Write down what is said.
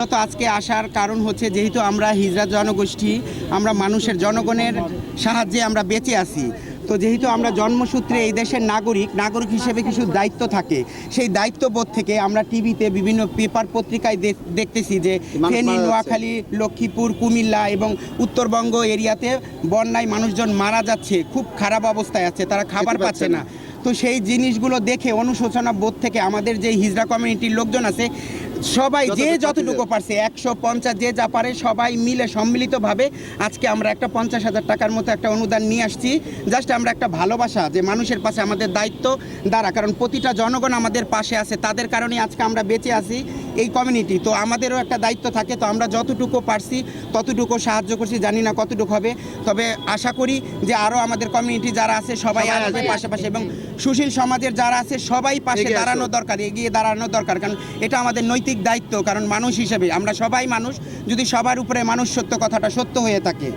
তো আজকে আসার কারণ হচ্ছে যেহেতু আমরা হিজড়া জনগোষ্ঠী, আমরা মানুষের জনগণের সাহায্যে আমরা বেঁচে আছি। তো যেহেতু আমরা জন্মসূত্রে এই দেশের নাগরিক হিসেবে কিছু দায়িত্ব থাকে, সেই দায়িত্ববোধ থেকে আমরা টিভিতে বিভিন্ন পেপার পত্রিকায় দেখতেছি যে ফেনী, নোয়াখালী, লক্ষ্মীপুর, কুমিল্লা এবং উত্তরবঙ্গ এরিয়াতে বন্যায় মানুষজন মারা যাচ্ছে, খুব খারাপ অবস্থায় আছে, তারা খাবার পাচ্ছে না। তো সেই জিনিসগুলো দেখে অনুশোচনা বোধ থেকে আমাদের যে হিজড়া কমিউনিটির লোকজন আছে সবাই যে যতটুকু পারছে 150 যে যা পারে সবাই মিলে সম্মিলিতভাবে আজকে আমরা একটা 50,000 টাকার মতো একটা অনুদান নিয়ে আসছি। জাস্ট আমরা একটা ভালোবাসা যে মানুষের পাশে আমাদের দায়িত্ব দ্বারা, কারণ প্রতিটা জনগণ আমাদের পাশে আছে, তাদের কারণে আজকে আমরা বেঁচে আছি এই কমিউনিটি। তো আমাদেরও একটা দায়িত্ব থাকে, তো আমরা যতটুকু পারছি ততটুকু সাহায্য করছি, জানি না কতটুকু হবে, তবে আশা করি যে আরও আমাদের কমিউনিটি যারা আছে সবাই আসবে পাশাপাশি, এবং সুশীল সমাজের যারা আছে সবাই পাশে দাঁড়ানো দরকার, এগিয়ে দাঁড়ানো দরকার, কারণ এটা আমাদের নৈতিক দায়িত্ব। কারণ মানুষ হিসেবে আমরা সবাই মানুষ, যদি সবার উপরে মানুষ সত্য কথাটা সত্য হয়ে থাকে